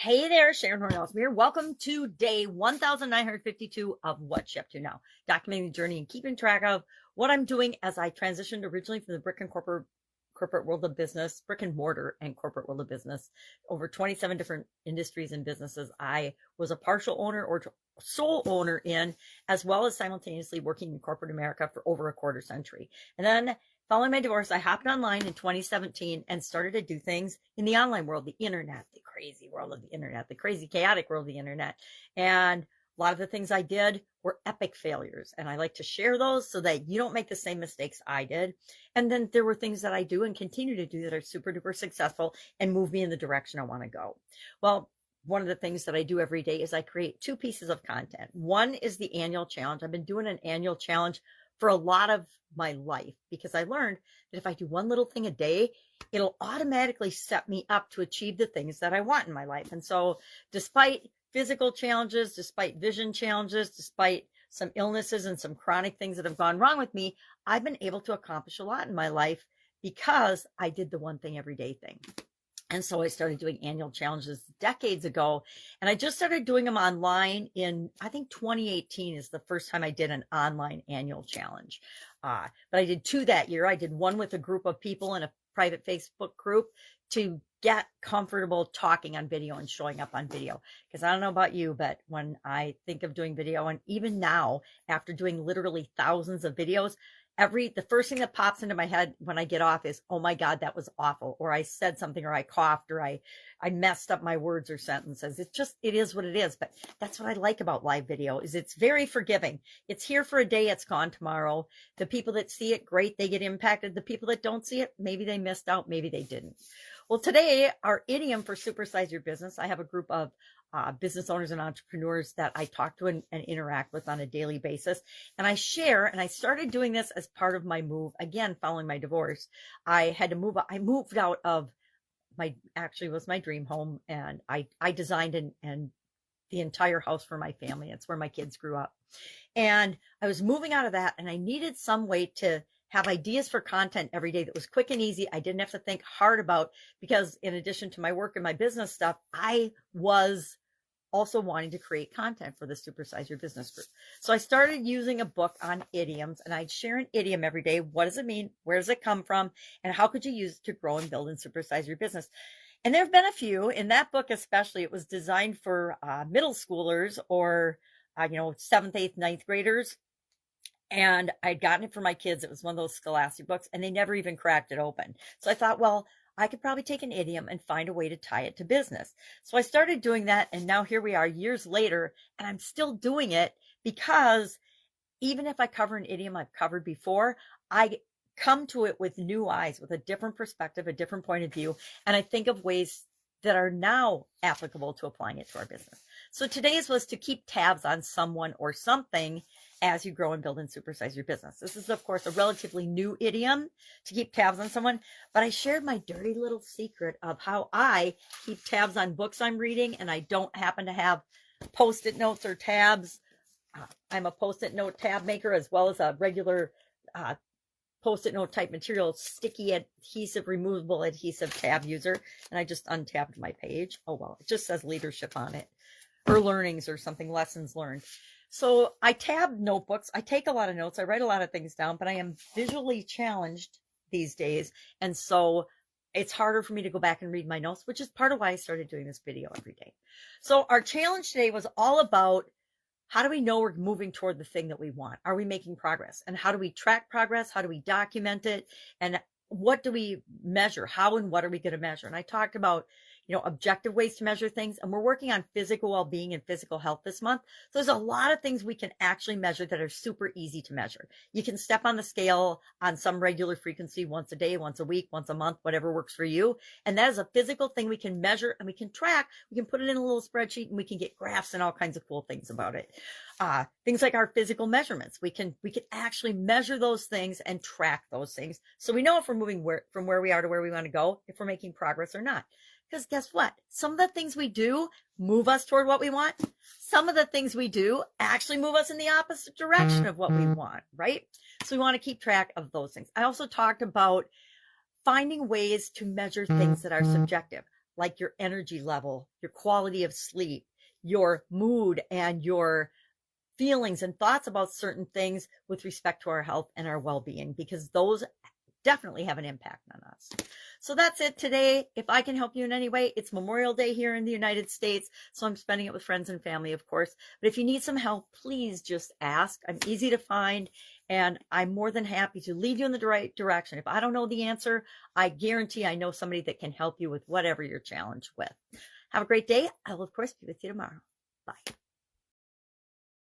Hey there, Sharon Horne-Ellstrom here. Welcome to day 1952 of What's She Up To Now, documenting the journey and keeping track of what I'm doing as I transitioned originally from the brick and corporate world of business, brick and mortar and corporate world of business, over 27 different industries and businesses. I was a partial owner or sole owner in, as well as simultaneously working in corporate America for over a quarter century. And then following my divorce, I hopped online in 2017 and started to do things in the online world, the internet, the crazy world of the internet, the crazy chaotic world of the internet. And a lot of the things I did were epic failures. And I like to share those so that you don't make the same mistakes I did. And then there were things that I do and continue to do that are super duper successful and move me in the direction I want to go. Well, one of the things that I do every day is I create two pieces of content. One is the annual challenge. I've been doing an annual challenge for a lot of my life because I learned that if I do one little thing a day, it'll automatically set me up to achieve the things that I want in my life. And so despite physical challenges, despite vision challenges, despite some illnesses and some chronic things that have gone wrong with me, I've been able to accomplish a lot in my life because I did the one thing every day thing. And so I started doing annual challenges decades ago, and I just started doing them online in, I think 2018 is the first time I did an online annual challenge. But I did two that year. I did one with a group of people in a private Facebook group to get comfortable talking on video and showing up on video. Because I don't know about you, but when I think of doing video, and even now, after doing literally thousands of videos, the first thing that pops into my head when I get off is, oh my God, that was awful. Or I said something, or I coughed, or I messed up my words or sentences. It is what it is. But that's what I like about live video is it's very forgiving. It's here for a day. It's gone tomorrow. The people that see it, great. They get impacted. The people that don't see it, maybe they missed out. Maybe they didn't. Well, today, our idiom for Supersize Your Business, I have a group of business owners and entrepreneurs that I talk to and interact with on a daily basis. And I share, and I started doing this as part of my move, again, following my divorce. I had to move. I moved out of was my dream home. And I designed and the entire house for my family. It's where my kids grew up. And I was moving out of that, and I needed some way to have ideas for content every day that was quick and easy. I didn't have to think hard about, because in addition to my work and my business stuff, I was also wanting to create content for the Supersize Your Business group. So I started using a book on idioms, and I'd share an idiom every day. What does it mean? Where does it come from? And how could you use it to grow and build and supersize your business? And there have been a few in that book, especially. It was designed for middle schoolers or, 7th, 8th, 9th graders. And I'd gotten it for my kids. It was one of those scholastic books, and they never even cracked it open. So I thought, well, I could probably take an idiom and find a way to tie it to business. So I started doing that, and now here we are years later, and I'm still doing it because even if I cover an idiom I've covered before, I come to it with new eyes, with a different perspective, a different point of view, and I think of ways that are now applicable to applying it to our business. So today's was to keep tabs on someone or something as you grow and build and supersize your business. This is, of course, a relatively new idiom, to keep tabs on someone, but I shared my dirty little secret of how I keep tabs on books I'm reading, and I don't happen to have Post-it notes or tabs. I'm a Post-it note tab maker as well as a regular Post-it note type material, sticky adhesive, removable adhesive tab user. And I just untabbed my page. Oh, well, it just says leadership on it, or learnings or something, lessons learned. So I tab notebooks. I take a lot of notes. I write a lot of things down, but I am visually challenged these days. And so it's harder for me to go back and read my notes, which is part of why I started doing this video every day. So our challenge today was all about, how do we know we're moving toward the thing that we want? Are we making progress? And how do we track progress? How do we document it? And what do we measure? How and what are we going to measure? And I talked about, objective ways to measure things. And we're working on physical well-being and physical health this month. So there's a lot of things we can actually measure that are super easy to measure. You can step on the scale on some regular frequency, once a day, once a week, once a month, whatever works for you. And that is a physical thing we can measure and we can track. We can put it in a little spreadsheet, and we can get graphs and all kinds of cool things about it. Things like our physical measurements. We can actually measure those things and track those things. So we know if we're moving from where we are to where we want to go, if we're making progress or not. Because guess what? Some of the things we do move us toward what we want. Some of the things we do actually move us in the opposite direction of what we want, right? So we want to keep track of those things. I also talked about finding ways to measure things that are subjective. like your energy level, your quality of sleep, your mood, and your feelings and thoughts about certain things with respect to our health and our well-being, because those definitely have an impact on us. So that's it today. If I can help you in any way, it's Memorial Day here in the United States, so I'm spending it with friends and family, of course. But if you need some help, please just ask. I'm easy to find, and I'm more than happy to lead you in the right direction. If I don't know the answer, I guarantee I know somebody that can help you with whatever you're challenged with. Have a great day. I will, of course, be with you tomorrow. Bye.